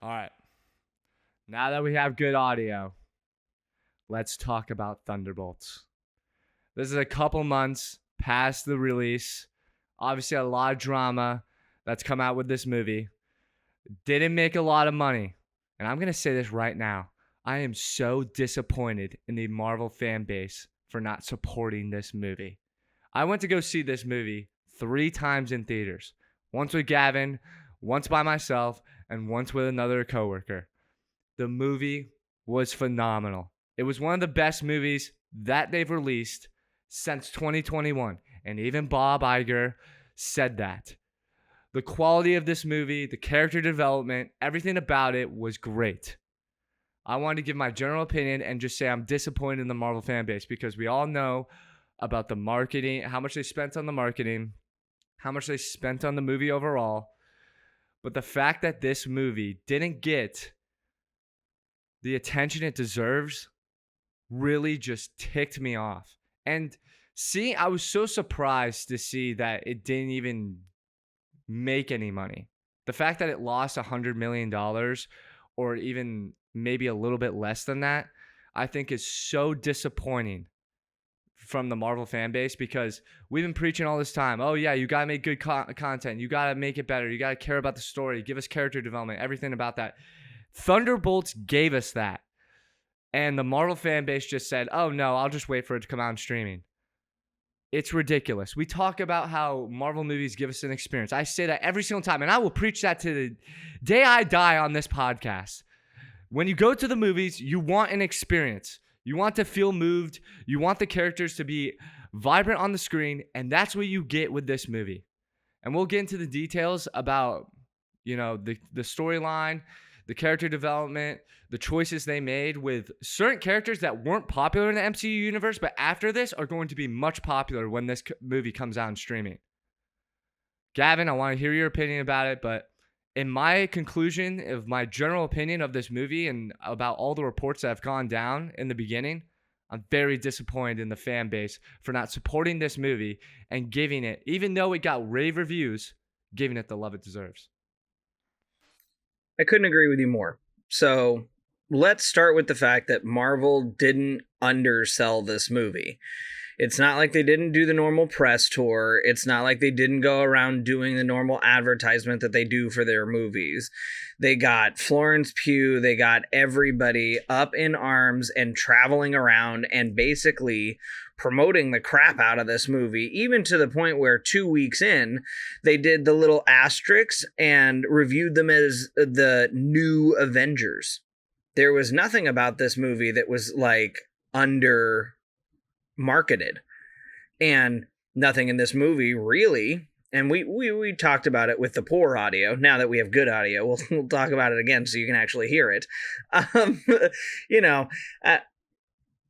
All right. Now that we have good audio, let's talk about Thunderbolts. This is a couple months past the release. Obviously, a lot of drama that's come out with this movie. Didn't make a lot of money. And I'm going to say this right now. I am so disappointed in the Marvel fan base for not supporting this movie. I went to go see this movie 3 times in theaters. Once with Gavin, once by myself, and once with another coworker. The movie was phenomenal. It was one of the best movies that they've released since 2021. And even Bob Iger said that. The quality of this movie, the character development, everything about it was great. I wanted to give my general opinion and just say I'm disappointed in the Marvel fan base because we all know about the marketing, how much they spent on the marketing, how much they spent on the movie overall. But the fact that this movie didn't get the attention it deserves really just ticked me off. And I was so surprised to see that it didn't even make any money. The fact that it lost $100 million or even maybe a little bit less than that, I think is so disappointing from the Marvel fan base because we've been preaching all this time. Oh yeah, you got to make good content. You got to make it better. You got to care about the story. Give us character development, everything about that. Thunderbolts gave us that. And the Marvel fan base just said, oh no, I'll just wait for it to come out on streaming. It's ridiculous. We talk about how Marvel movies give us an experience. I say that every single time, and I will preach that to the day I die on this podcast. When you go to the movies, you want an experience. You want to feel moved. You want the characters to be vibrant on the screen, and that's what you get with this movie. And we'll get into the details about, the storyline, the character development, the choices they made with certain characters that weren't popular in the MCU universe, but after this are going to be much popular when this movie comes out in streaming. Gavin, I want to hear your opinion about it, but in my conclusion of my general opinion of this movie and about all the reports that have gone down in the beginning, I'm very disappointed in the fan base for not supporting this movie and giving it, even though it got rave reviews, giving it the love it deserves. I couldn't agree with you more. So let's start with the fact that Marvel didn't undersell this movie. It's not like they didn't do the normal press tour. It's not like they didn't go around doing the normal advertisement that they do for their movies. They got Florence Pugh, they got everybody up in arms and traveling around and basically promoting the crap out of this movie, even to the point where 2 weeks in, they did the little asterisks and reviewed them as the new Avengers. There was nothing about this movie that was like under marketed, and nothing in this movie really, and we talked about it with the poor audio. Now that we have good audio, we'll talk about it again so you can actually hear it.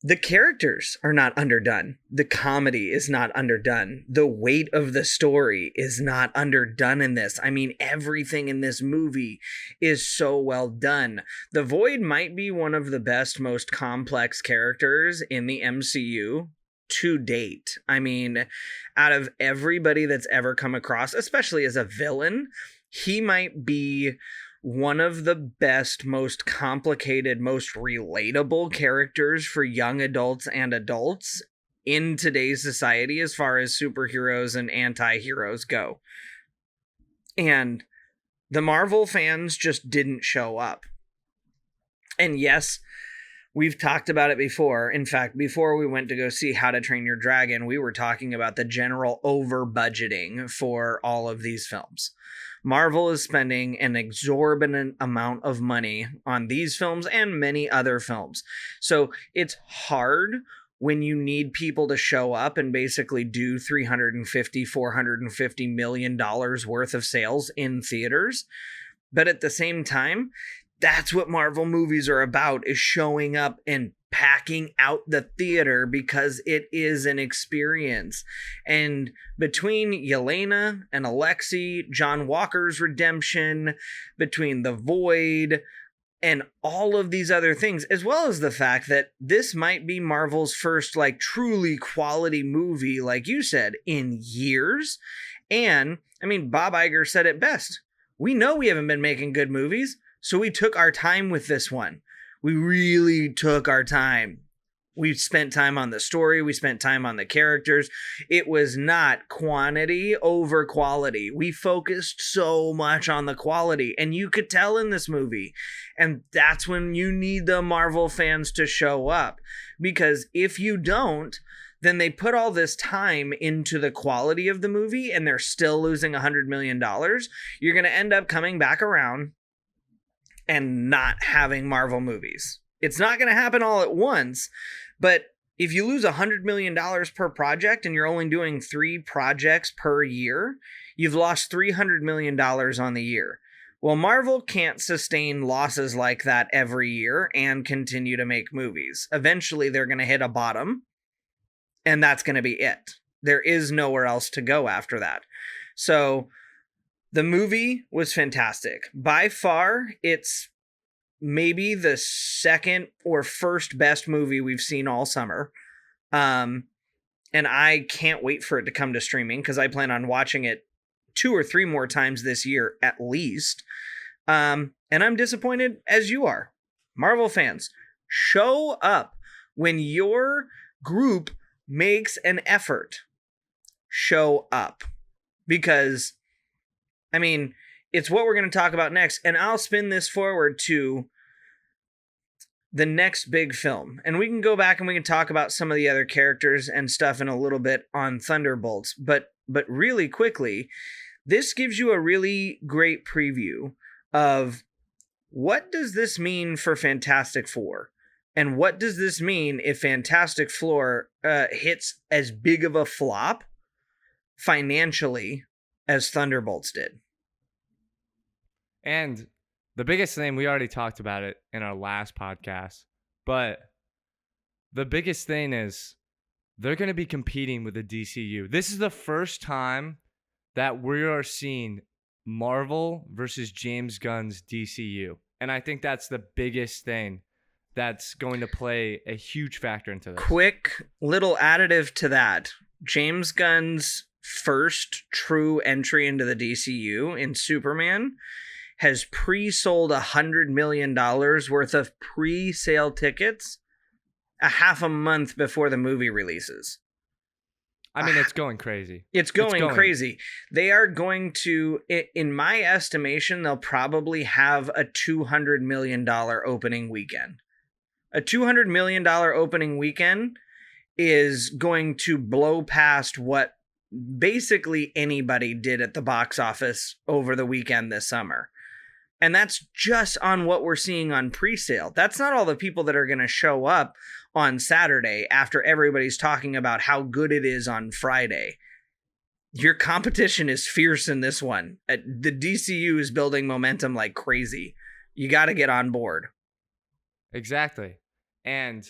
The characters are not underdone. The comedy is not underdone. The weight of the story is not underdone in this. I mean, everything in this movie is so well done. The Void might be one of the best, most complex characters in the MCU to date. I mean, out of everybody that's ever come across, especially as a villain, he might be one of the best, most complicated, most relatable characters for young adults and adults in today's society as far as superheroes and anti-heroes go. And the Marvel fans just didn't show up. And yes, we've talked about it before. In fact, before we went to go see How to Train Your Dragon, we were talking about the general over-budgeting for all of these films. Marvel is spending an exorbitant amount of money on these films and many other films. So it's hard when you need people to show up and basically do $350-450 million worth of sales in theaters. But at the same time, that's what Marvel movies are about, is showing up and packing out the theater because it is an experience. And between Yelena and Alexei, John Walker's redemption, between The Void, and all of these other things, as well as the fact that this might be Marvel's first truly quality movie, like you said, in years. And I mean, Bob Iger said it best. We know we haven't been making good movies, So we took our time with this one. We really took our time. We spent time on the story. We spent time on the characters. It was not quantity over quality. We focused so much on the quality, and you could tell in this movie. And that's when you need the Marvel fans to show up. Because if you don't, then they put all this time into the quality of the movie and they're still losing $100 million. You're going to end up coming back around and not having Marvel movies. It's not going to happen all at once, but if you lose $100 million per project and you're only doing 3 projects per year, you've lost $300 million on the year. Well, Marvel can't sustain losses like that every year and continue to make movies. Eventually, they're going to hit a bottom, and that's going to be it. There is nowhere else to go after that. So the movie was fantastic. By far, it's maybe the second or first best movie we've seen all summer. And I can't wait for it to come to streaming because I plan on watching it 2 or 3 more times this year at least. And I'm disappointed as you are. Marvel fans, show up when your group makes an effort. Show up. Because, I mean, it's what we're going to talk about next. And I'll spin this forward to the next big film. And we can go back and we can talk about some of the other characters and stuff in a little bit on Thunderbolts. But really quickly, this gives you a really great preview of what does this mean for Fantastic Four? And what does this mean if Fantastic Four hits as big of a flop financially as Thunderbolts did? And the biggest thing, we already talked about it in our last podcast, but the biggest thing is they're going to be competing with the DCU. This is the first time that we are seeing Marvel versus James Gunn's DCU. And I think that's the biggest thing that's going to play a huge factor into this. Quick little additive to that. James Gunn's first true entry into the DCU in Superman has pre-sold $100 million worth of pre-sale tickets a half a month before the movie releases. I mean, it's going crazy. It's going crazy. They are going to, in my estimation, they'll probably have a $200 million opening weekend. A $200 million opening weekend is going to blow past what basically anybody did at the box office over the weekend this summer. And that's just on what we're seeing on pre-sale. That's not all the people that are going to show up on Saturday after everybody's talking about how good it is on Friday. Your competition is fierce in this one. The DCU is building momentum like crazy. You got to get on board. Exactly. And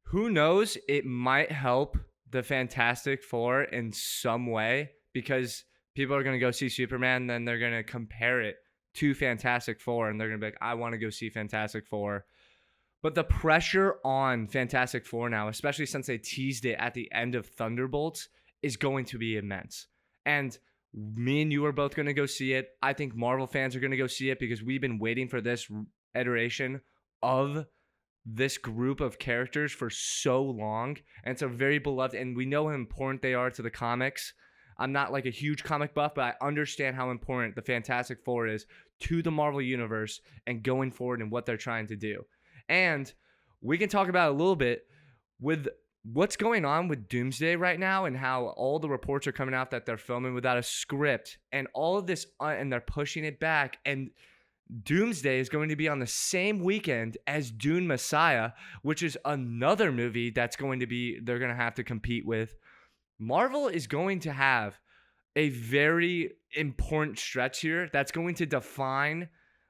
who knows, it might help the Fantastic Four in some way because people are going to go see Superman, then they're going to compare it to Fantastic Four, and they're going to be like, I want to go see Fantastic Four. But the pressure on Fantastic Four now, especially since they teased it at the end of Thunderbolts, is going to be immense. And me and you are both going to go see it. I think Marvel fans are going to go see it because we've been waiting for this iteration of this group of characters for so long. And it's a very beloved, and we know how important they are to the comics. I'm not like a huge comic buff, but I understand how important the Fantastic Four is to the Marvel Universe and going forward and what they're trying to do. And we can talk about it a little bit with what's going on with Doomsday right now and how all the reports are coming out that they're filming without a script and all of this, and they're pushing it back. And Doomsday is going to be on the same weekend as Dune Messiah, which is another movie that's going to be, they're going to have to compete with. Marvel is going to have a very important stretch here that's going to define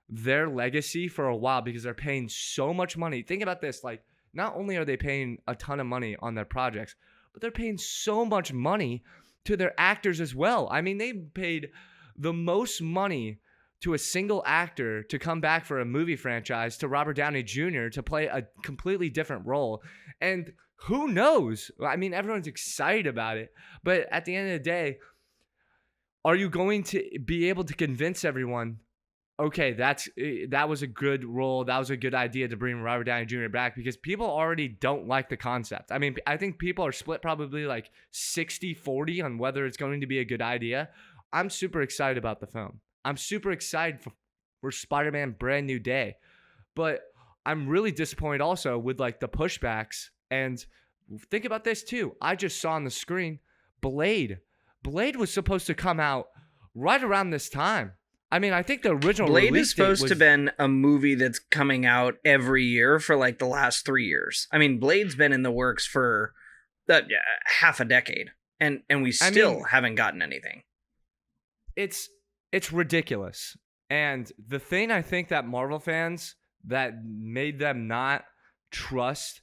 their legacy for a while because they're paying so much money. Think about this, like, not only are they paying a ton of money on their projects, but they're paying so much money to their actors as well. I mean, they paid the most money to a single actor to come back for a movie franchise to Robert Downey Jr. to play a completely different role. And who knows? I mean, everyone's excited about it. But at the end of the day, are you going to be able to convince everyone okay, that was a good role. That was a good idea to bring Robert Downey Jr. back because people already don't like the concept. I mean, I think people are split probably like 60-40 on whether it's going to be a good idea. I'm super excited about the film. I'm super excited for Spider-Man Brand New Day. But I'm really disappointed also with like the pushbacks. And think about this too. I just saw on the screen Blade. Blade was supposed to come out right around this time. I mean, I think the original Blade release is supposed date was, to been a movie that's coming out every year for like the last 3 years. I mean, Blade's been in the works for half a decade, and we still haven't gotten anything. It's ridiculous. And the thing I think that Marvel fans that made them not trust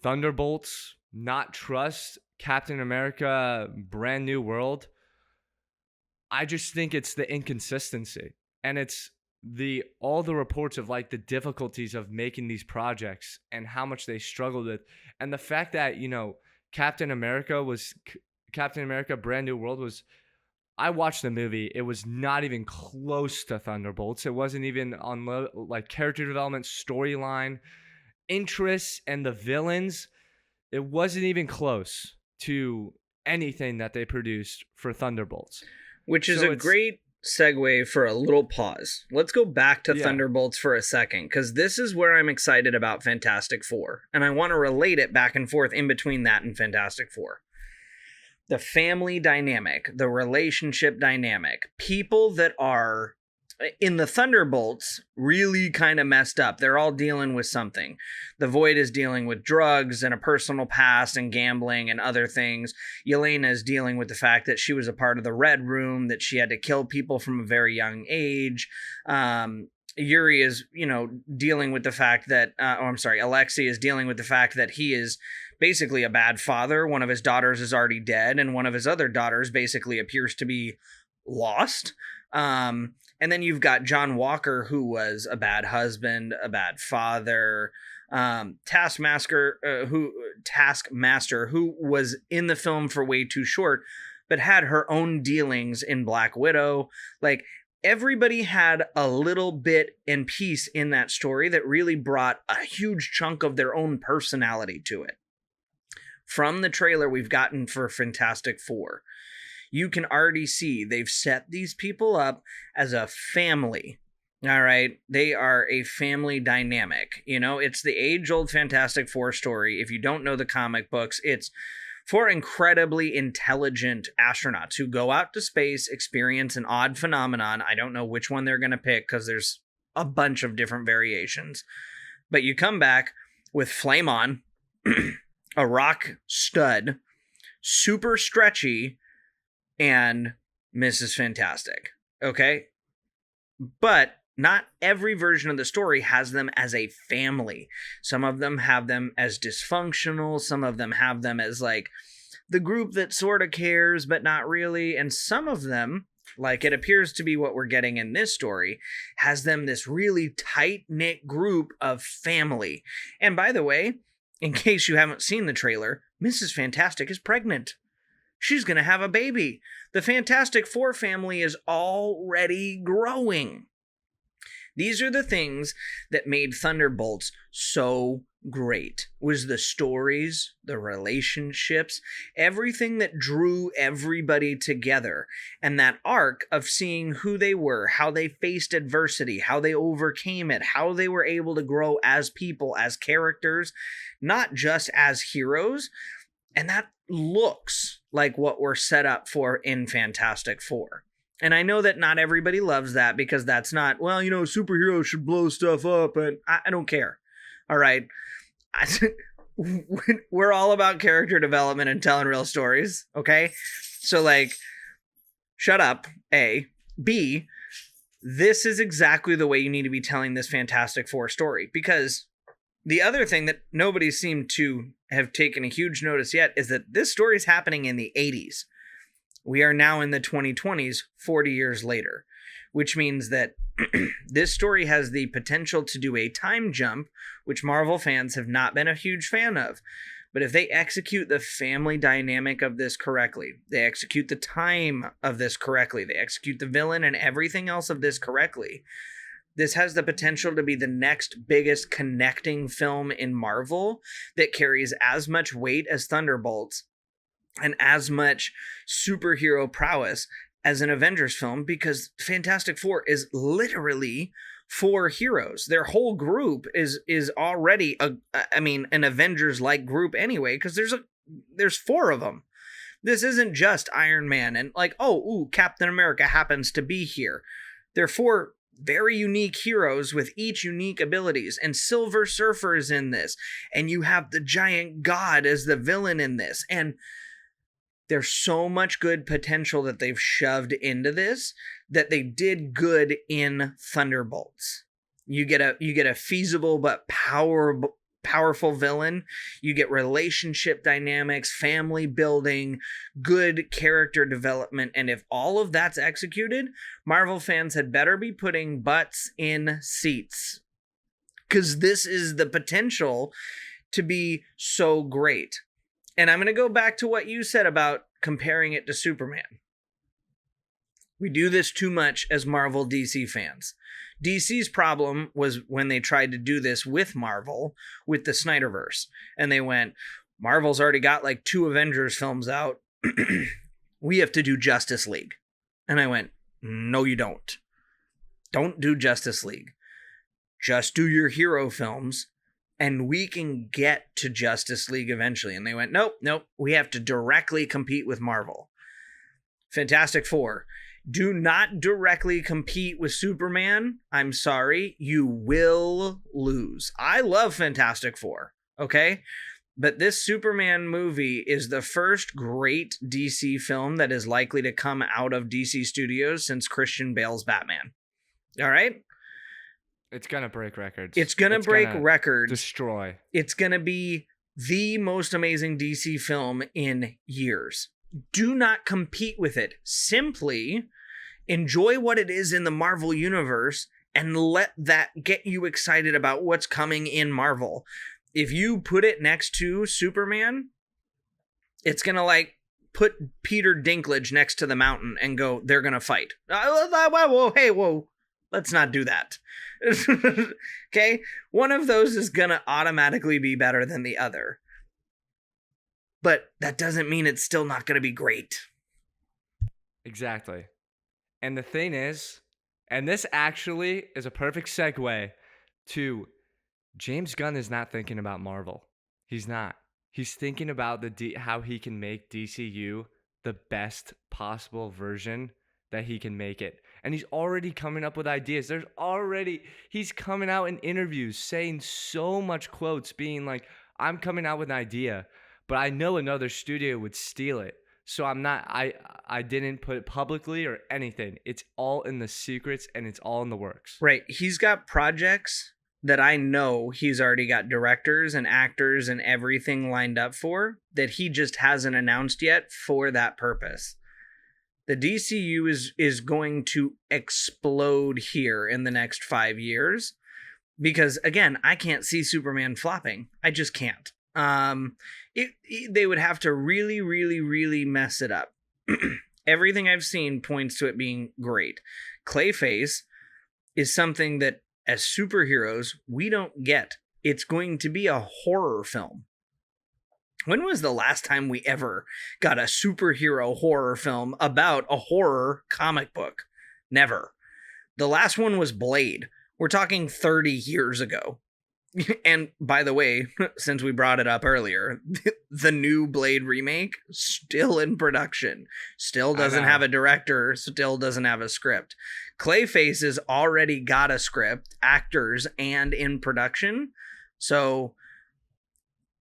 Thunderbolts, not trust Captain America Brand New World, I just think it's the inconsistency, and it's all the reports of like the difficulties of making these projects and how much they struggled with, and the fact that Captain America Brand New World was. I watched the movie. It was not even close to Thunderbolts. It wasn't even on like character development, storyline, interests, and the villains. It wasn't even close to anything that they produced for Thunderbolts. Which is a great segue for a little pause. Let's go back to Thunderbolts for a second, because this is where I'm excited about Fantastic Four. And I want to relate it back and forth in between that and Fantastic Four. The family dynamic, the relationship dynamic, people that are in the Thunderbolts really kind of messed up. They're all dealing with something. The Void is dealing with drugs and a personal past and gambling and other things. Yelena is dealing with the fact that she was a part of the Red Room, that she had to kill people from a very young age. Yuri is, dealing with the fact that, Alexei is dealing with the fact that he is basically a bad father. One of his daughters is already dead, and one of his other daughters basically appears to be lost. And then you've got John Walker, who was a bad husband, a bad father. Taskmaster, who was in the film for way too short, but had her own dealings in Black Widow. Like, everybody had a little bit and piece in that story that really brought a huge chunk of their own personality to it. From the trailer we've gotten for Fantastic Four, you can already see they've set these people up as a family. All right. They are a family dynamic. It's the age-old Fantastic Four story. If you don't know the comic books, it's for incredibly intelligent astronauts who go out to space, experience an odd phenomenon. I don't know which one they're going to pick because there's a bunch of different variations. But you come back with Flame On, a rock stud, super stretchy, and Mrs. Fantastic. Okay? But not every version of the story has them as a family. Some of them have them as dysfunctional. Some of them have them as like the group that sort of cares, but not really. And some of them, like it appears to be what we're getting in this story, has them this really tight-knit group of family. And by the way, in case you haven't seen the trailer, Mrs. Fantastic is pregnant. She's going to have a baby. The Fantastic Four family is already growing. These are the things that made Thunderbolts so great. Was the stories, the relationships, everything that drew everybody together. And that arc of seeing who they were, how they faced adversity, how they overcame it, how they were able to grow as people, as characters, not just as heroes. And that looks like what we're set up for in Fantastic Four. And I know that not everybody loves that because that's not, superheroes should blow stuff up, and I don't care. All right. We're all about character development and telling real stories, okay? So, like, shut up, A. B, this is exactly the way you need to be telling this Fantastic Four story, because the other thing that nobody seemed to have taken a huge notice yet is that this story is happening in the 80s. We are now in the 2020s, 40 years later, which means that this story has the potential to do a time jump, which Marvel fans have not been a huge fan of. But if they execute the family dynamic of this correctly, they execute the time of this correctly, they execute the villain and everything else of this correctly, this has the potential to be the next biggest connecting film in Marvel that carries as much weight as Thunderbolts and as much superhero prowess as an Avengers film, because Fantastic Four is literally four heroes. Their whole group is already an Avengers like group anyway, because there's four of them. This isn't just Iron Man and Captain America happens to be here. They're four very unique heroes with each unique abilities, and Silver Surfer is in this, and you have the Giant God as the villain in this, and there's so much good potential that they've shoved into this that they did good in Thunderbolts. You get a feasible but powerful villain. You get relationship dynamics, family building, good character development, and if all of that's executed, Marvel fans had better be putting butts in seats, because this is the potential to be so great. And I'm going to go back to what you said about comparing it to Superman. We do this too much as Marvel DC fans. DC's problem was when they tried to do this with Marvel, with the Snyderverse. And they went, Marvel's already got like 2 Avengers films out. We have to do Justice League. And I went, no, you don't. Don't do Justice League. Just do your hero films, and we can get to Justice League eventually. And they went, nope, we have to directly compete with Marvel. Fantastic Four. Do not directly compete with Superman. I'm sorry, you will lose. I love Fantastic Four, okay? But this Superman movie is the first great DC film that is likely to come out of DC Studios since Christian Bale's Batman. All right? It's going to break records. It's going to break records. Destroy. It's going to be the most amazing DC film in years. Do not compete with it. Simply enjoy what it is in the Marvel universe and let that get you excited about what's coming in Marvel. If you put it next to Superman, it's going to put Peter Dinklage next to the mountain and go, they're going to fight. Whoa. Let's not do that. Okay? One of those is going to automatically be better than the other. But that doesn't mean it's still not going to be great. Exactly. And the thing is, and this actually is a perfect segue to James Gunn is not thinking about Marvel. He's not. He's thinking about how he can make DCU the best possible version that he can make it. And he's already coming up with ideas. He's coming out in interviews saying so much quotes being like, I'm coming out with an idea, but I know another studio would steal it. So I didn't put it publicly or anything. It's all in the secrets and it's all in the works. Right. He's got projects that I know he's already got directors and actors and everything lined up for that he just hasn't announced yet for that purpose. The DCU is going to explode here in the next 5 years because, again, I can't see Superman flopping. I just can't. They would have to really, really, really mess it up. Everything I've seen points to it being great. Clayface is something that, as superheroes, we don't get. It's going to be a horror film. When was the last time we ever got a superhero horror film about a horror comic book? Never. The last one was Blade. We're talking 30 years ago. And by the way, since we brought it up earlier, the new Blade remake, still in production. Still doesn't have a director, still doesn't have a script. Clayface has already got a script, actors, and in production. So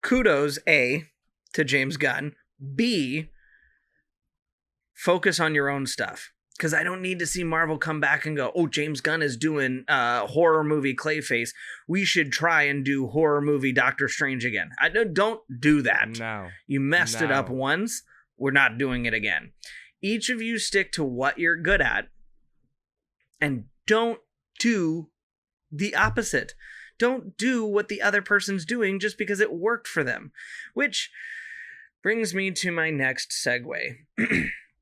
kudos, A, to James Gunn. B, focus on your own stuff. Because I don't need to see Marvel come back and go, oh, James Gunn is doing horror movie Clayface. We should try and do horror movie Doctor Strange again. Don't do that. No. You messed it up once. We're not doing it again. Each of you stick to what you're good at and don't do the opposite. Don't do what the other person's doing just because it worked for them. Which brings me to my next segue.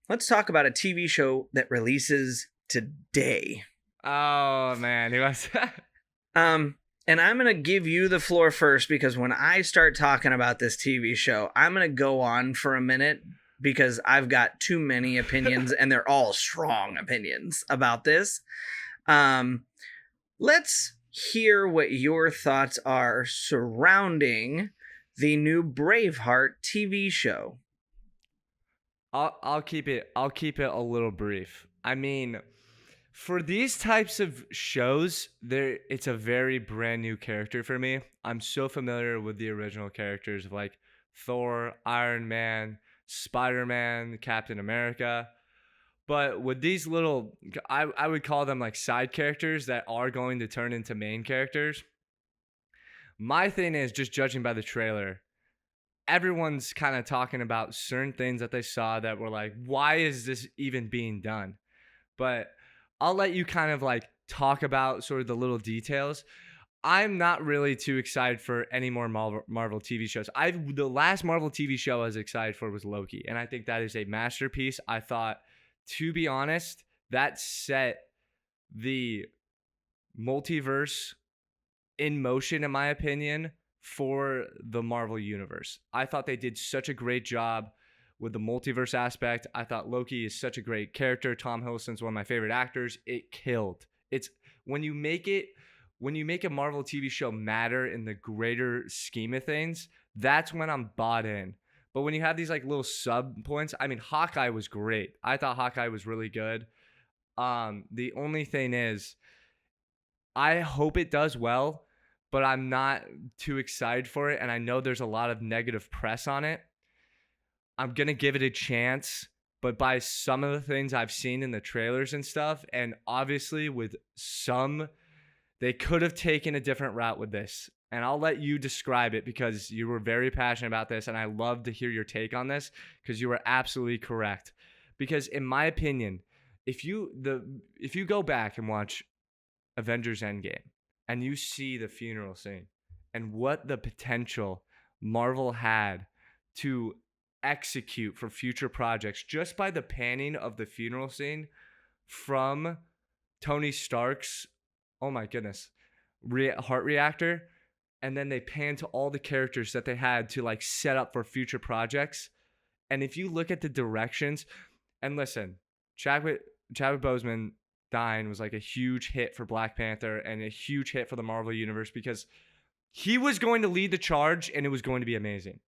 Let's talk about a TV show that releases today. Oh man, he was. And I'm going to give you the floor first, because when I start talking about this TV show, I'm going to go on for a minute because I've got too many opinions and they're all strong opinions about this. Let's hear what your thoughts are surrounding the new Braveheart TV show. I'll keep it a little brief. I mean, for these types of shows, it's a very brand new character for me. I'm so familiar with the original characters of like Thor, Iron Man, Spider-Man, Captain America. But with these little, I would call them like side characters that are going to turn into main characters. My thing is, just judging by the trailer, everyone's kind of talking about certain things that they saw that were like, why is this even being done? But I'll let you kind of like talk about sort of the little details. I'm not really too excited for any more Marvel TV shows. The last Marvel TV show I was excited for was Loki, and I think that is a masterpiece. I thought, to be honest, that set the multiverse in motion, in my opinion, for the Marvel universe. I thought they did such a great job with the multiverse aspect. I thought Loki is such a great character. Tom Hiddleston's one of my favorite actors. It killed. It's when you make a Marvel TV show matter in the greater scheme of things, that's when I'm bought in. But when you have these like little sub points, I mean, Hawkeye was great. I thought Hawkeye was really good. The only thing is, I hope it does well, but I'm not too excited for it. And I know there's a lot of negative press on it. I'm going to give it a chance, but by some of the things I've seen in the trailers and stuff, and obviously with some, they could have taken a different route with this. And I'll let you describe it because you were very passionate about this, and I love to hear your take on this because you were absolutely correct. Because in my opinion, if you go back and watch Avengers Endgame and you see the funeral scene and what the potential Marvel had to execute for future projects just by the panning of the funeral scene from Tony Stark's, oh my goodness, heart reactor, and then they pan to all the characters that they had to like set up for future projects. And if you look at the directions, and listen, Chadwick Boseman dying was like a huge hit for Black Panther and a huge hit for the Marvel Universe because he was going to lead the charge and it was going to be amazing.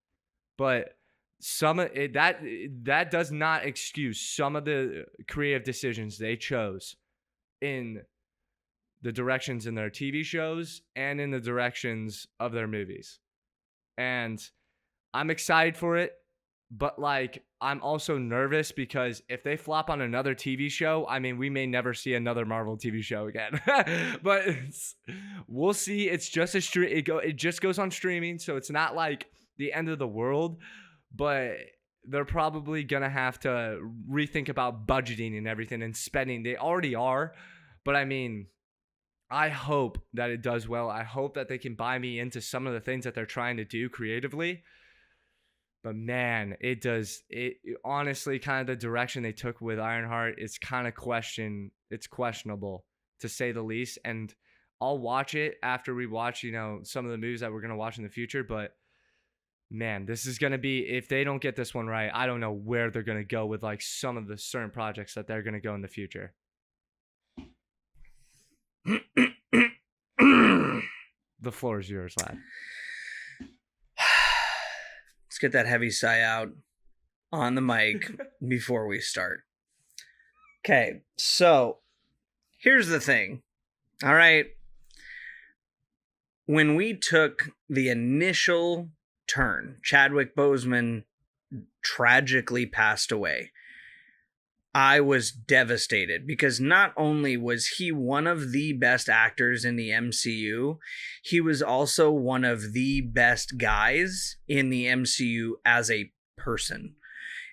But that does not excuse some of the creative decisions they chose in the directions in their TV shows and in the directions of their movies. And I'm excited for it, but like I'm also nervous because if they flop on another TV show, I mean, we may never see another Marvel TV show again. But we'll see. It's just it just goes on streaming, so it's not like the end of the world. But they're probably gonna have to rethink about budgeting and everything and spending. They already are, but I mean, I hope that it does well. I hope that they can buy me into some of the things that they're trying to do creatively. But man, it honestly, kind of the direction they took with Ironheart, it's kind of questionable to say the least. And I'll watch it after we watch, some of the movies that we're going to watch in the future. But man, this is going to be, if they don't get this one right, I don't know where they're going to go with like some of the certain projects that they're going to go in the future. The floor is yours, lad. Let's get that heavy sigh out on the mic before we start. Okay, so here's the thing. All right. When we took the initial turn, Chadwick Boseman tragically passed away. I was devastated because not only was he one of the best actors in the MCU, he was also one of the best guys in the MCU as a person.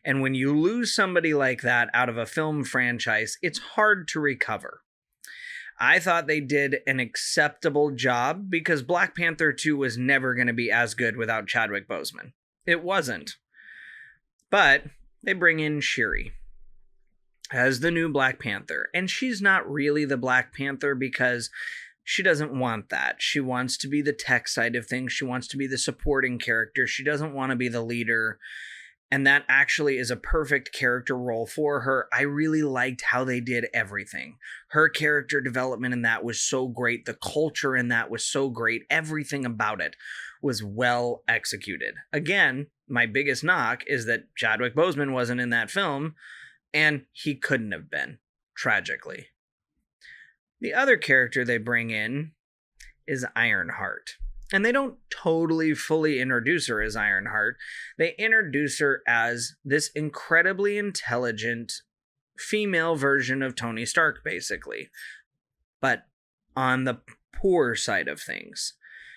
And when you lose somebody like that out of a film franchise, it's hard to recover. I thought they did an acceptable job because Black Panther 2 was never going to be as good without Chadwick Boseman. It wasn't. But they bring in Shuri as the new Black Panther. And she's not really the Black Panther because she doesn't want that. She wants to be the tech side of things. She wants to be the supporting character. She doesn't want to be the leader. And that actually is a perfect character role for her. I really liked how they did everything. Her character development in that was so great. The culture in that was so great. Everything about it was well executed. Again, my biggest knock is that Chadwick Boseman wasn't in that film, and he couldn't have been, tragically. The other character they bring in is Ironheart. And they don't totally fully introduce her as Ironheart. They introduce her as this incredibly intelligent female version of Tony Stark, basically. But on the poor side of things.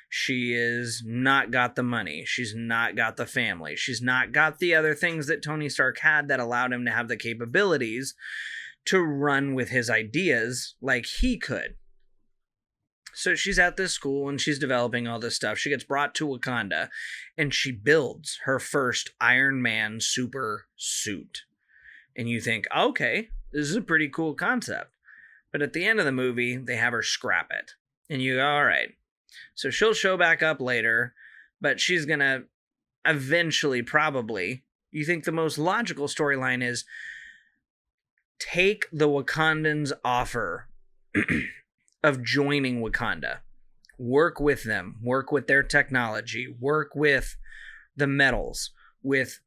She is not got the money. She's not got the family. She's not got the other things that Tony Stark had that allowed him to have the capabilities to run with his ideas like he could. So she's at this school and she's developing all this stuff. She gets brought to Wakanda and she builds her first Iron Man super suit. And you think, okay, this is a pretty cool concept. But at the end of the movie, they have her scrap it. And you go, all right. So she'll show back up later, but she's going to eventually probably, you think the most logical storyline is take the Wakandans' offer of joining Wakanda. Work with them. Work with their technology. Work with the metals. With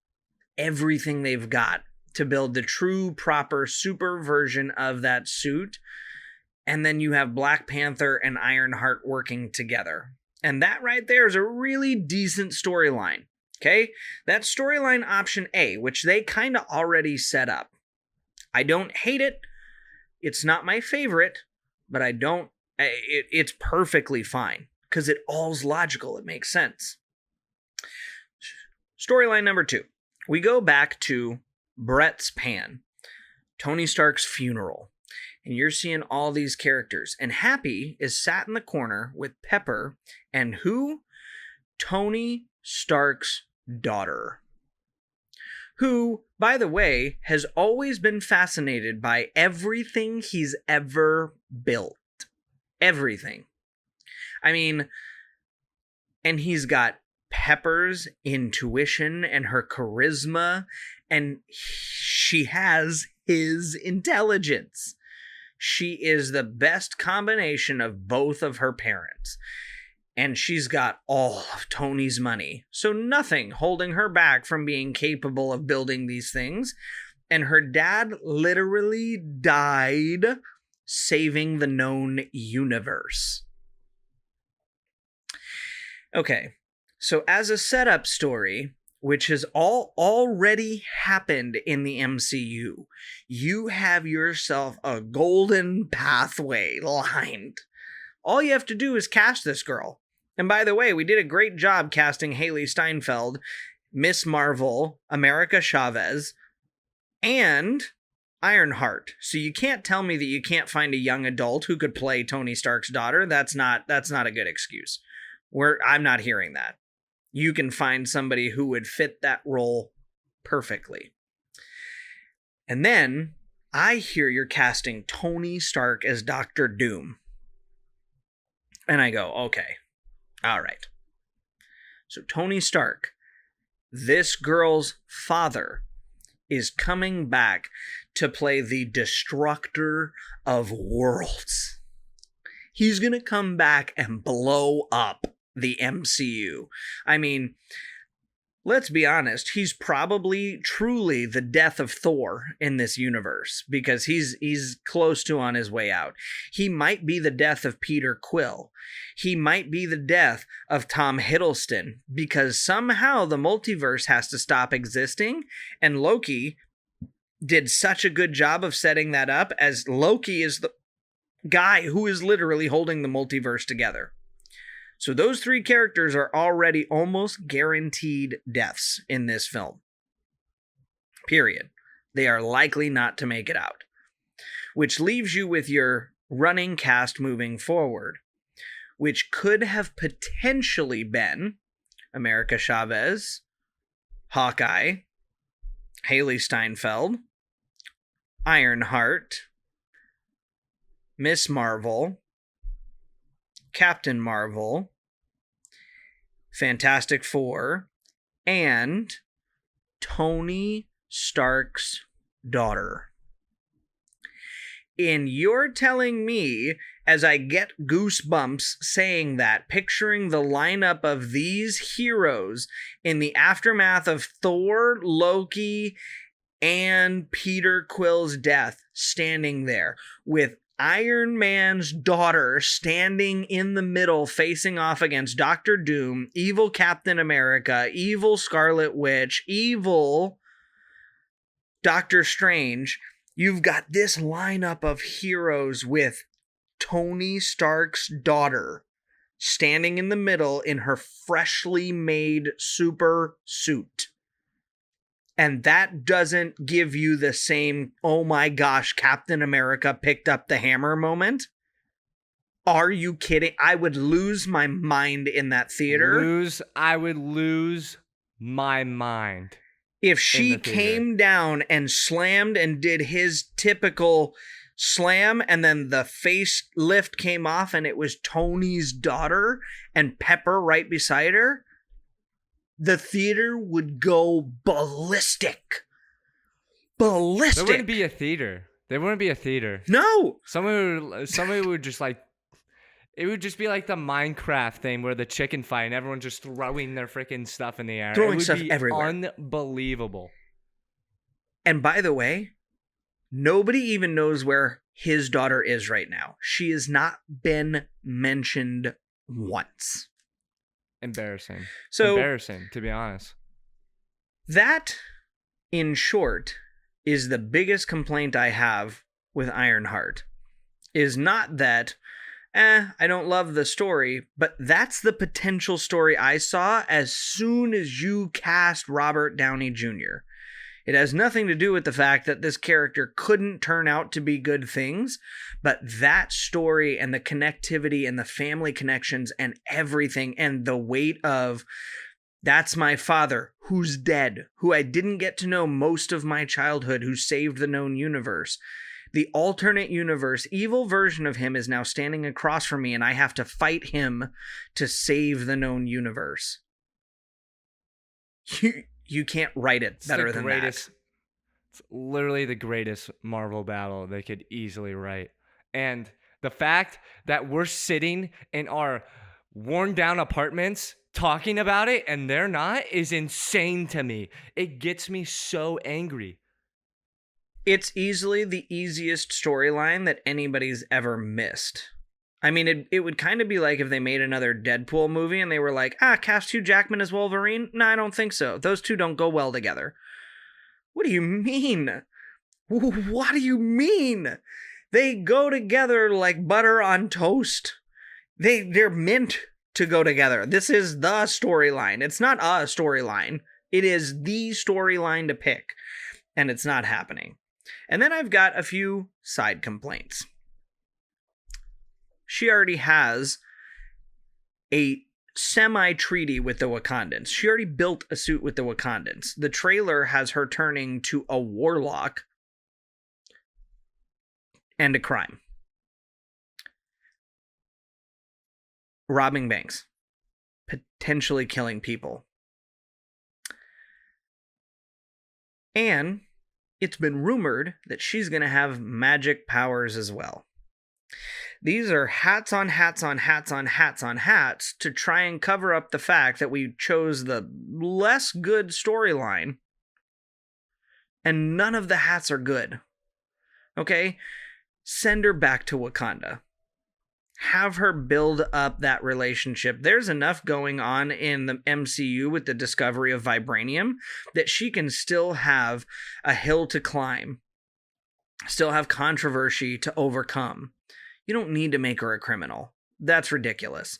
everything they've got to build the true, proper, super version of that suit. And then you have Black Panther and Ironheart working together. And that right there is a really decent storyline. Okay? That's storyline option A, which they kind of already set up. I don't hate it. It's not my favorite. But it's perfectly fine because it all's logical. It makes sense. Storyline number 2. We go back to Brett's Pan, Tony Stark's funeral. And you're seeing all these characters. And Happy is sat in the corner with Pepper and who? Tony Stark's daughter. Who, by the way, has always been fascinated by everything he's ever built. Everything. I mean, and he's got Pepper's intuition and her charisma, and she has his intelligence. She is the best combination of both of her parents. And she's got all of Tony's money. So nothing holding her back from being capable of building these things. And her dad literally died saving the known universe. Okay, so as a setup story, which has already happened in the MCU, you have yourself a golden pathway lined. All you have to do is cast this girl. And by the way, we did a great job casting Haley Steinfeld, Miss Marvel, America Chavez, and Ironheart. So you can't tell me that you can't find a young adult who could play Tony Stark's daughter. That's not a good excuse. I'm not hearing that. You can find somebody who would fit that role perfectly. And then I hear you're casting Tony Stark as Dr. Doom. And I go, okay, all right. So Tony Stark, this girl's father, is coming back to play the Destructor of Worlds. He's going to come back and blow up the MCU. I mean, let's be honest, he's probably truly the death of Thor in this universe because he's close to on his way out. He might be the death of Peter Quill. He might be the death of Tom Hiddleston because somehow the multiverse has to stop existing, and Loki did such a good job of setting that up, as Loki is the guy who is literally holding the multiverse together. So those 3 characters are already almost guaranteed deaths in this film. Period. They are likely not to make it out. Which leaves you with your running cast moving forward, which could have potentially been America Chavez, Hawkeye, Haley Steinfeld, Ironheart, Miss Marvel, Captain Marvel, Fantastic Four, and Tony Stark's daughter. And you're telling me, as I get goosebumps saying that, picturing the lineup of these heroes in the aftermath of Thor, Loki, and Peter Quill's death, standing there with Iron Man's daughter standing in the middle, facing off against Doctor Doom, evil Captain America, evil Scarlet Witch, evil Doctor Strange. You've got this lineup of heroes with Tony Stark's daughter standing in the middle in her freshly made super suit. And that doesn't give you the same, oh my gosh, Captain America picked up the hammer moment. Are you kidding? I would lose my mind in that theater. I would lose my mind. If she came down and slammed and did his typical slam, and then the face lift came off and it was Tony's daughter and Pepper right beside her, the theater would go ballistic. Ballistic. There wouldn't be a theater. There wouldn't be a theater. No. Somebody would just like, it would just be like the Minecraft thing where the chicken fight and everyone's just throwing their freaking stuff in the air. Throwing stuff everywhere. Unbelievable. And by the way, nobody even knows where his daughter is right now. She has not been mentioned once. Embarrassing. So, embarrassing, to be honest. That, in short, is the biggest complaint I have with Ironheart. Is not that, I don't love the story, but that's the potential story I saw as soon as you cast Robert Downey Jr. It has nothing to do with the fact that this character couldn't turn out to be good things, but that story and the connectivity and the family connections and everything and the weight of, that's my father, who's dead, who I didn't get to know most of my childhood, who saved the known universe. The alternate universe, evil version of him is now standing across from me and I have to fight him to save the known universe. You can't write it better than that. It's literally the greatest Marvel battle they could easily write. And the fact that we're sitting in our worn down apartments talking about it and they're not is insane to me. It gets me so angry. It's easily the easiest storyline that anybody's ever missed. I mean, it would kind of be like if they made another Deadpool movie and they were like, cast Hugh Jackman as Wolverine? No, I don't think so. Those two don't go well together. What do you mean? What do you mean? They go together like butter on toast. They're meant to go together. This is the storyline. It's not a storyline. It is the storyline to pick. And it's not happening. And then I've got a few side complaints. She already has a semi-treaty with the Wakandans. She already built a suit with the Wakandans. The trailer has her turning to a warlock and a crime. Robbing banks. Potentially killing people. And it's been rumored that she's going to have magic powers as well. These are hats on hats on hats on hats on hats to try and cover up the fact that we chose the less good storyline and none of the hats are good. Okay? Send her back to Wakanda. Have her build up that relationship. There's enough going on in the MCU with the discovery of vibranium that she can still have a hill to climb, still have controversy to overcome. You don't need to make her a criminal. That's ridiculous.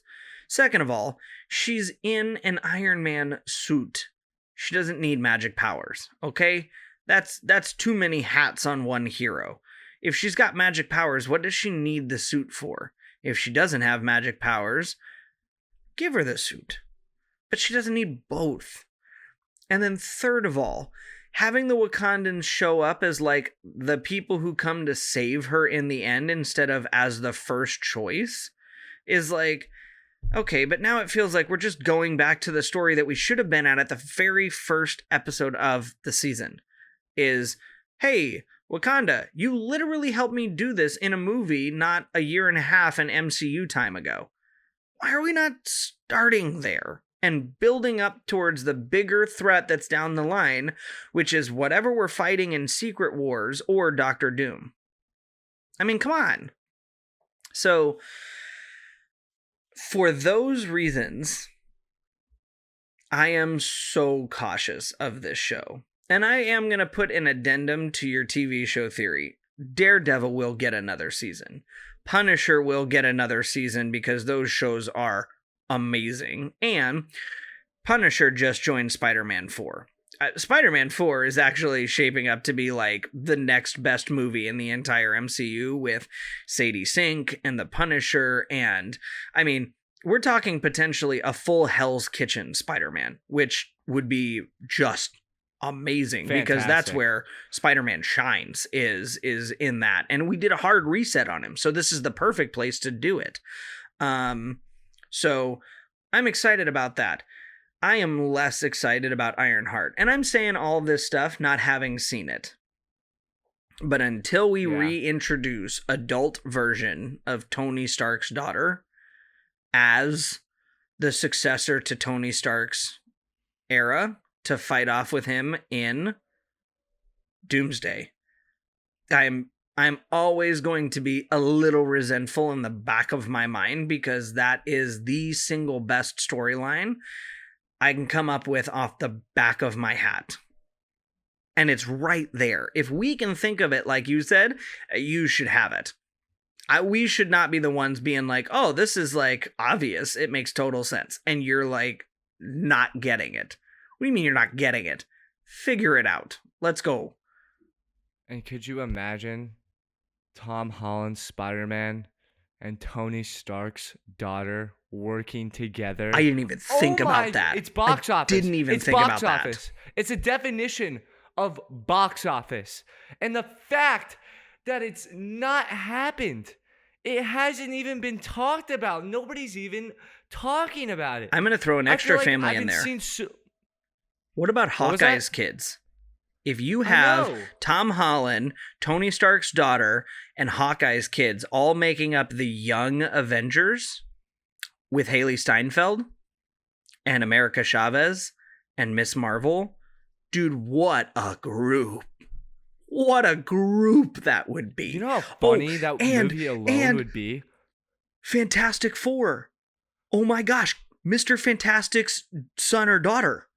Second of all, she's in an Iron Man suit. She doesn't need magic powers, okay? That's too many hats on one hero. If she's got magic powers, what does she need the suit for? If she doesn't have magic powers, give her the suit. But she doesn't need both. And then third of all, having the Wakandans show up as like the people who come to save her in the end instead of as the first choice is like, okay, but now it feels like we're just going back to the story that we should have been at the very first episode of the season. Is, hey, Wakanda, you literally helped me do this in a movie not a year and a half in MCU time ago. Why are we not starting there and building up towards the bigger threat that's down the line, which is whatever we're fighting in Secret Wars or Doctor Doom? I mean, come on. So, for those reasons, I am so cautious of this show. And I am going to put an addendum to your TV show theory. Daredevil will get another season. Punisher will get another season because those shows are amazing. And Punisher just joined Spider-Man 4. Spider-Man 4 is actually shaping up to be like the next best movie in the entire MCU with Sadie Sink and the Punisher. And I mean, we're talking potentially a full Hell's Kitchen Spider-Man, which would be just amazing. Fantastic. Because that's where Spider-Man shines is in that. And we did a hard reset on him. So this is the perfect place to do it. So I'm excited about that. I am less excited about Ironheart. And I'm saying all this stuff not having seen it. But until we reintroduce adult version of Tony Stark's daughter as the successor to Tony Stark's era to fight off with him in Doomsday, I'm always going to be a little resentful in the back of my mind because that is the single best storyline I can come up with off the back of my hat. And it's right there. If we can think of it like you said, you should have it. We should not be the ones being like, oh, this is like obvious. It makes total sense. And you're like not getting it. What do you mean you're not getting it? Figure it out. Let's go. And could you imagine Tom Holland's Spider-Man and Tony Stark's daughter working together? I didn't even think about that. It's box office. Didn't even think about that. It's a definition of box office. And the fact that it's not happened, it hasn't even been talked about. Nobody's even talking about it. I'm going to throw an extra family in there. What about Hawkeye's kids? If you have Tom Holland, Tony Stark's daughter, and Hawkeye's kids all making up the Young Avengers with Haley Steinfeld and America Chavez and Miss Marvel, dude, what a group. What a group that would be. You know how funny that movie alone would be? Fantastic Four. Oh my gosh, Mr. Fantastic's son or daughter.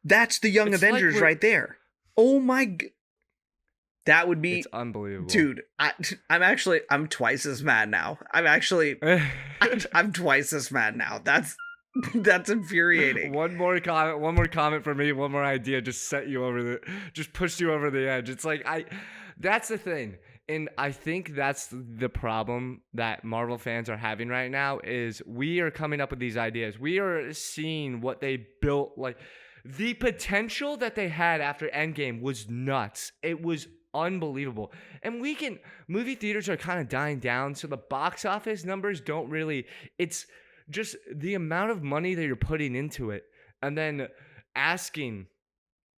That's the Young Avengers like right there. Oh my that would be, it's unbelievable, dude. I'm twice as mad now. I'm twice as mad now. That's infuriating. One more comment from me. One more idea just pushed you over the edge. It's like that's the thing. And I think that's the problem that Marvel fans are having right now is we are coming up with these ideas. We are seeing what they built. Like the potential that they had after Endgame was nuts. It was unbelievable. And movie theaters are kind of dying down. So the box office numbers don't really, it's just the amount of money that you're putting into it. And then asking,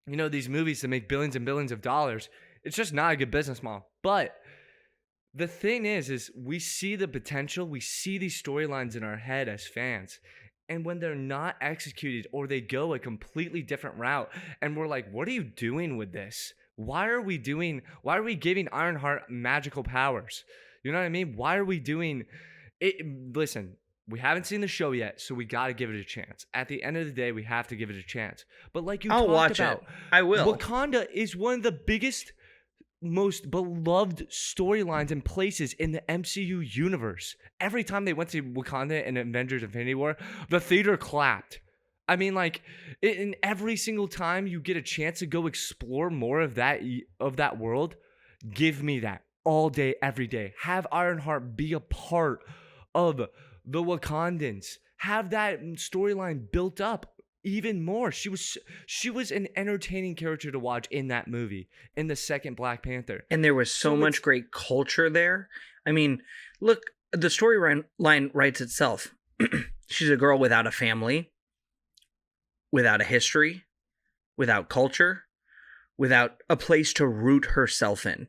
these movies to make billions and billions of dollars. It's just not a good business model. But the thing is we see the potential. We see these storylines in our head as fans. And when they're not executed or they go a completely different route and we're like, what are you doing with this? Why are we giving Ironheart magical powers? You know what I mean? Why are we doing it? Listen, we haven't seen the show yet, so we got to give it a chance. At the end of the day, we have to give it a chance. But like you talked about, I will. Wakanda is one of the biggest, most beloved storylines and places in the MCU universe. Every time they went to Wakanda in Avengers Infinity War, the theater clapped. I mean, like, in every single time you get a chance to go explore more of that world, give me that all day, every day. Have Ironheart be a part of the Wakandans. Have that storyline built up even more. She was an entertaining character to watch in that movie, in the second Black Panther. And there was so much great culture there. I mean, look, the storyline writes itself. She's a girl without a family, without a history, without culture, without a place to root herself in.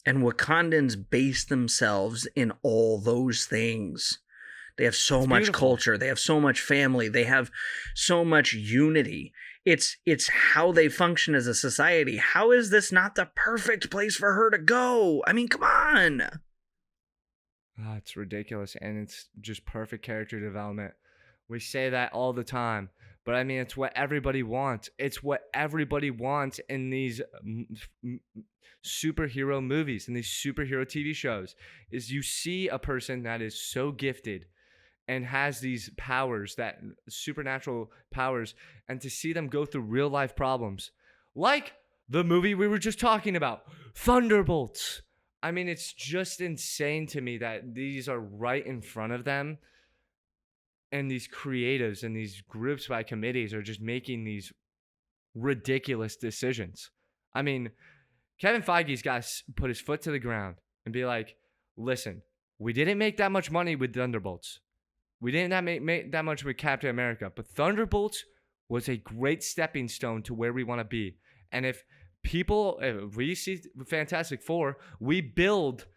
And Wakandans base themselves in all those things. They have so much culture. They have so much family. They have so much unity. It's how they function as a society. How is this not the perfect place for her to go? I mean, come on. Oh, it's ridiculous, and it's just perfect character development. We say that all the time, but I mean, it's what everybody wants. It's what everybody wants in these superhero movies and these superhero TV shows. Is you see a person that is so gifted and has these powers, that supernatural powers, and to see them go through real life problems, like the movie we were just talking about, Thunderbolts. I mean, it's just insane to me that these are right in front of them, and these creatives and these groups by committees are just making these ridiculous decisions. I mean, Kevin Feige's got to put his foot to the ground and be like, listen, we didn't make that much money with Thunderbolts. We didn't make that much with Captain America, but Thunderbolts was a great stepping stone to where we want to be. And if we see Fantastic Four, we build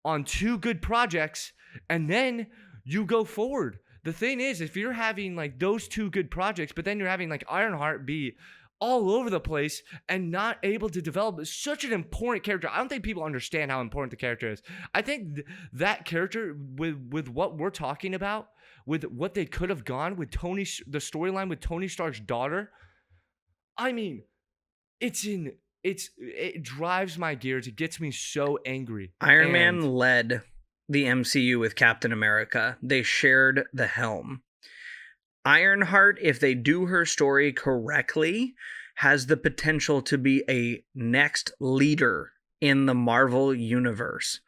on two good projects, and then you go forward. The thing is, if you're having like those two good projects, but then you're having like Ironheart be all over the place and not able to develop such an important character. I don't think people understand how important the character is. I think that character, with what we're talking about, with what they could have gone with the storyline with Tony Stark's daughter, I mean, it drives my gears. It gets me so angry. Iron Man led the MCU with Captain America. They shared the helm. Ironheart, if they do her story correctly, has the potential to be a next leader in the Marvel universe.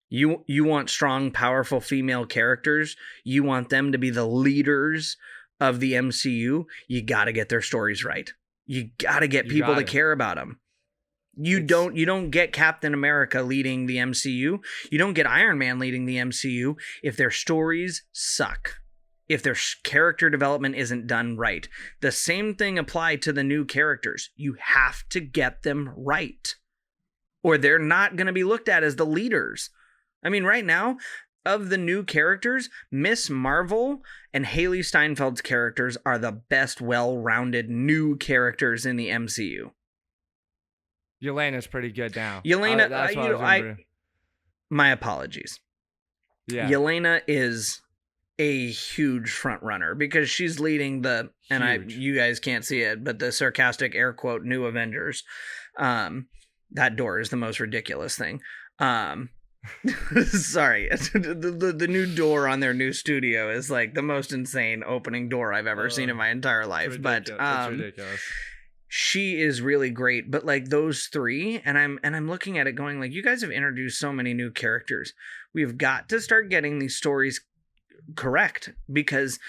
You want strong, powerful female characters. You want them to be the leaders of the MCU. You got to get their stories right. You got to get people to care about them. You don't get Captain America leading the MCU. You don't get Iron Man leading the MCU if their stories suck. If their character development isn't done right. The same thing applied to the new characters. You have to get them right, or they're not going to be looked at as the leaders. I mean, right now, of the new characters, Miss Marvel and Haley Steinfeld's characters are the best well-rounded new characters in the MCU. Yelena's pretty good now. My apologies. Yeah. Yelena is a huge front runner because she's leading you guys can't see it, but the sarcastic air quote New Avengers. That door is the most ridiculous thing. Sorry, the new door on their new studio is like the most insane opening door I've ever seen in my entire life. It's ridiculous. She is really great, but like those three, and I'm looking at it going like, you guys have introduced so many new characters. We've got to start getting these stories correct, because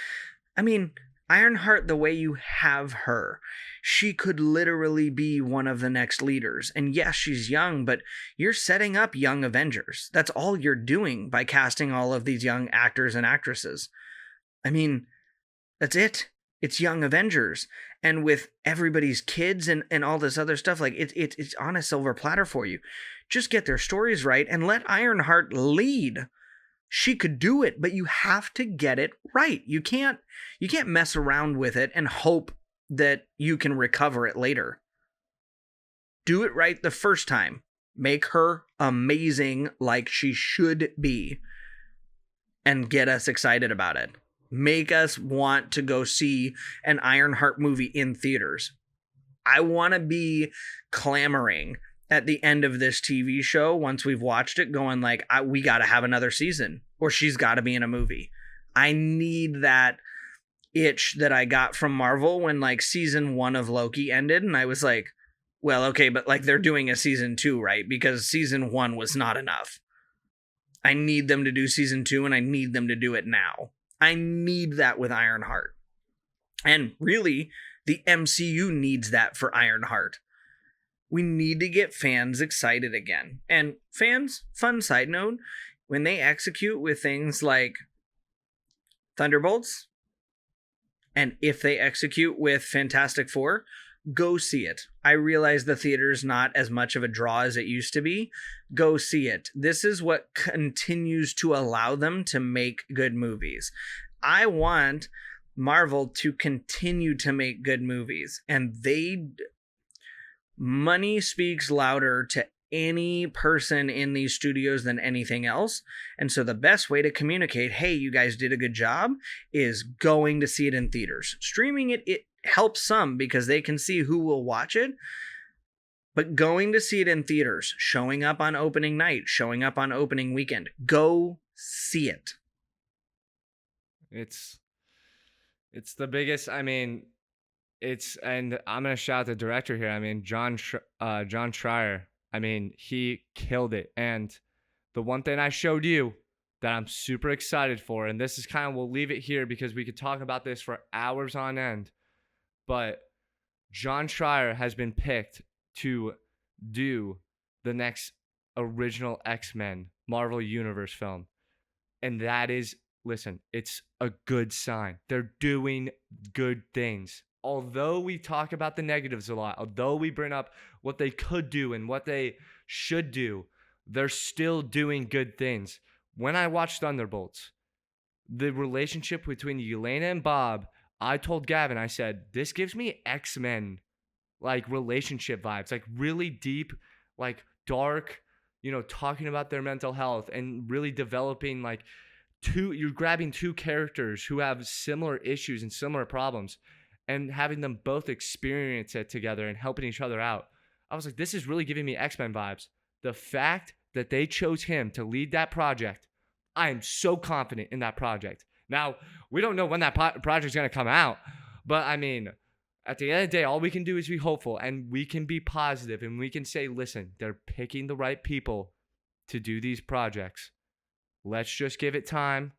I mean, Ironheart, the way you have her, she could literally be one of the next leaders. And yes, she's young, but you're setting up young Avengers. That's all you're doing by casting all of these young actors and actresses. I mean, that's it. It's young Avengers. And with everybody's kids and all this other stuff, like it's on a silver platter for you. Just get their stories right and let Ironheart lead. She could do it, but you have to get it right. You can't mess around with it and hope that you can recover it later. Do it right the first time. Make her amazing like she should be. And get us excited about it. Make us want to go see an Ironheart movie in theaters. I want to be clamoring at the end of this TV show, once we've watched it, going like, we got to have another season, or she's got to be in a movie. I need that itch that I got from Marvel when like season 1 of Loki ended, and I was like, well, okay, but like they're doing a season 2, right? Because season 1 was not enough. I need them to do season 2, and I need them to do it now. I need that with Ironheart. And really, the MCU needs that for Ironheart. We need to get fans excited again. And fans, fun side note, when they execute with things like Thunderbolts, and if they execute with Fantastic Four, go see it. I realize the theater's not as much of a draw as it used to be. Go see it. This is what continues to allow them to make good movies. I want Marvel to continue to make good movies, and money speaks louder to any person in these studios than anything else. And so the best way to communicate, hey, you guys did a good job, is going to see it in theaters. Streaming it helps some because they can see who will watch it. But going to see it in theaters, showing up on opening night, showing up on opening weekend, go see it. It's the biggest. I mean, and I'm gonna shout out the director here. I mean, John Schreier. I mean, he killed it. And the one thing I showed you that I'm super excited for, and this is kind of, we'll leave it here because we could talk about this for hours on end, but John Schreier has been picked to do the next original X-Men Marvel Universe film. And that is, listen, it's a good sign. They're doing good things. Although we talk about the negatives a lot, although we bring up what they could do and what they should do, they're still doing good things. When I watched Thunderbolts, the relationship between Yelena and Bob, I told Gavin, I said, this gives me X-Men like relationship vibes, like really deep, like dark, talking about their mental health and really developing like you're grabbing two characters who have similar issues and similar problems and having them both experience it together and helping each other out. I was like, this is really giving me X-Men vibes. The fact that they chose him to lead that project, I am so confident in that project. Now, we don't know when that project's going to come out, but I mean, at the end of the day, all we can do is be hopeful and we can be positive and we can say, listen, they're picking the right people to do these projects. Let's just give it time.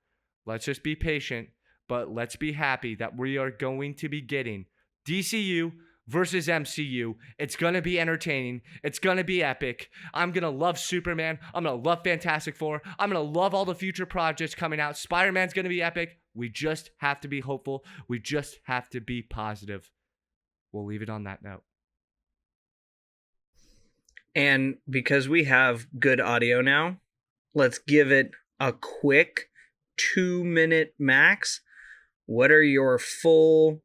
Let's just be patient. But let's be happy that we are going to be getting DCU versus MCU. It's going to be entertaining. It's going to be epic. I'm going to love Superman. I'm going to love Fantastic Four. I'm going to love all the future projects coming out. Spider-Man's going to be epic. We just have to be hopeful. We just have to be positive. We'll leave it on that note. And because we have good audio now, let's give it a quick 2-minute max. What are your full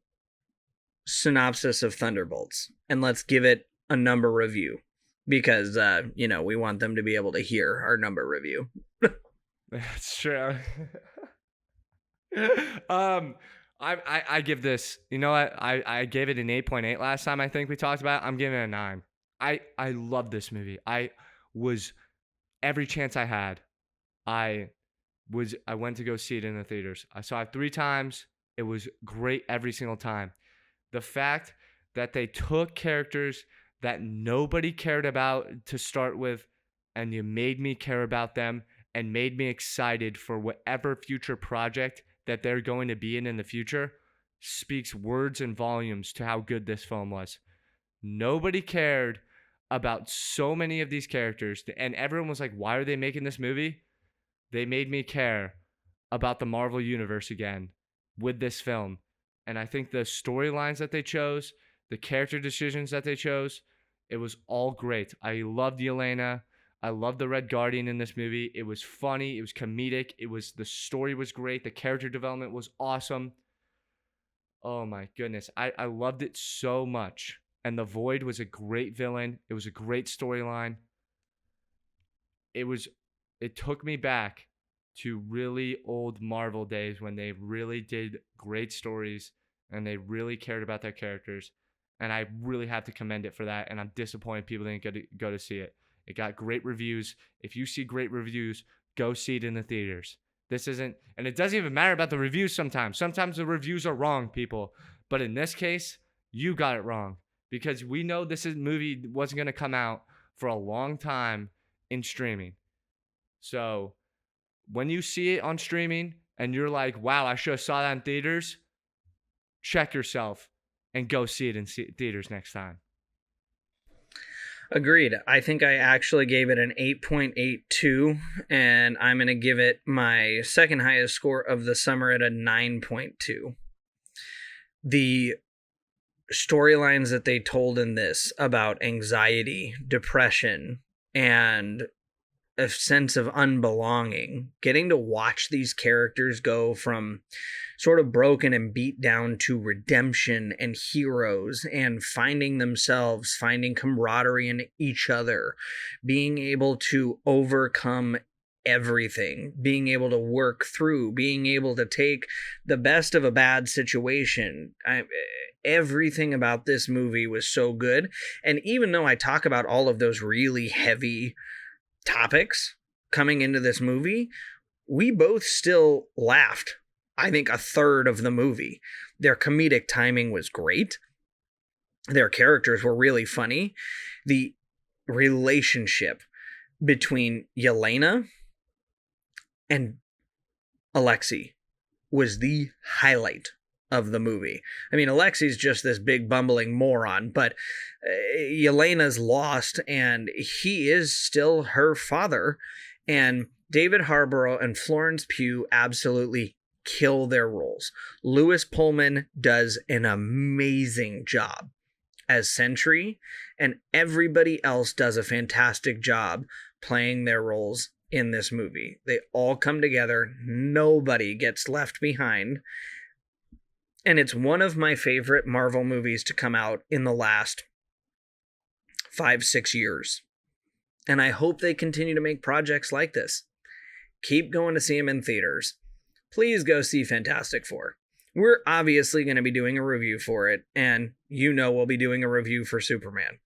synopsis of Thunderbolts? And let's give it a number review because, we want them to be able to hear our number review. That's true. I give this, you know what? I gave it an 8.8 last time I think we talked about it. I'm giving it a 9. I love this movie. Every chance I had, I went to go see it in the theaters. I saw it 3 times. It was great every single time. The fact that they took characters that nobody cared about to start with, and you made me care about them and made me excited for whatever future project that they're going to be in the future, speaks words and volumes to how good this film was. Nobody cared about so many of these characters, and everyone was like, why are they making this movie? They made me care about the Marvel Universe again with this film. And I think the storylines that they chose, the character decisions that they chose, it was all great. I loved Yelena. I loved the Red Guardian in this movie. It was funny. It was comedic. The story was great. The character development was awesome. Oh my goodness. I loved it so much. And the Void was a great villain. It was a great storyline. It took me back to really old Marvel days when they really did great stories and they really cared about their characters. And I really have to commend it for that. And I'm disappointed people didn't go to see it. It got great reviews. If you see great reviews, go see it in the theaters. This isn't, and it doesn't even matter about the reviews sometimes. Sometimes the reviews are wrong, people. But in this case, you got it wrong because we know movie wasn't going to come out for a long time in streaming. So when you see it on streaming and you're like, wow, I should have saw that in theaters, check yourself and go see it in theaters next time. Agreed. I think I actually gave it an 8.82, and I'm going to give it my second highest score of the summer at a 9.2. The storylines that they told in this about anxiety, depression, and a sense of unbelonging, getting to watch these characters go from sort of broken and beat down to redemption and heroes and finding themselves, finding camaraderie in each other, being able to overcome everything, being able to work through, being able to take the best of a bad situation. Everything about this movie was so good. And even though I talk about all of those really heavy topics coming into this movie, we both still laughed. I think a third of the movie. Their comedic timing was great. Their characters were really funny. The relationship between Yelena and Alexei was the highlight of the movie. I mean, Alexei's just this big bumbling moron, but Yelena's lost and he is still her father. And David Harborough and Florence Pugh absolutely kill their roles. Lewis Pullman does an amazing job as Sentry, and everybody else does a fantastic job playing their roles in this movie. They all come together. Nobody gets left behind. And it's one of my favorite Marvel movies to come out in the last 5-6 years. And I hope they continue to make projects like this. Keep going to see them in theaters. Please go see Fantastic Four. We're obviously going to be doing a review for it, and we'll be doing a review for Superman.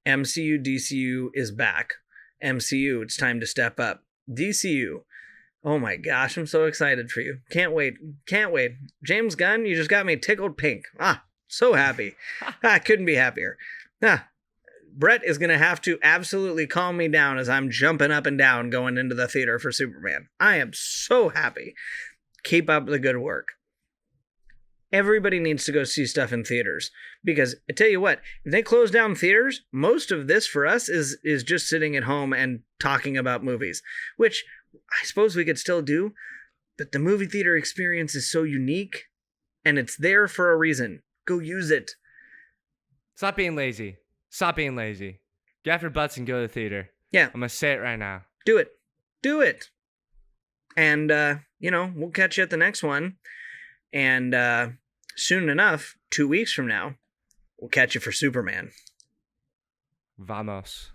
MCU, DCU is back. MCU, it's time to step up. DCU, oh my gosh, I'm so excited for you. Can't wait. James Gunn, you just got me tickled pink. So happy. Couldn't be happier. Brett is going to have to absolutely calm me down as I'm jumping up and down going into the theater for Superman. I am so happy. Keep up the good work. Everybody needs to go see stuff in theaters because I tell you what, if they close down theaters, most of this for us is just sitting at home and talking about movies, which I suppose we could still do, but the movie theater experience is so unique and it's there for a reason. Go use it. Stop being lazy. Get off your butts and go to the theater. Yeah. I'm going to say it right now. Do it. And, we'll catch you at the next one. And soon enough, 2 weeks from now, we'll catch you for Superman. Vamos.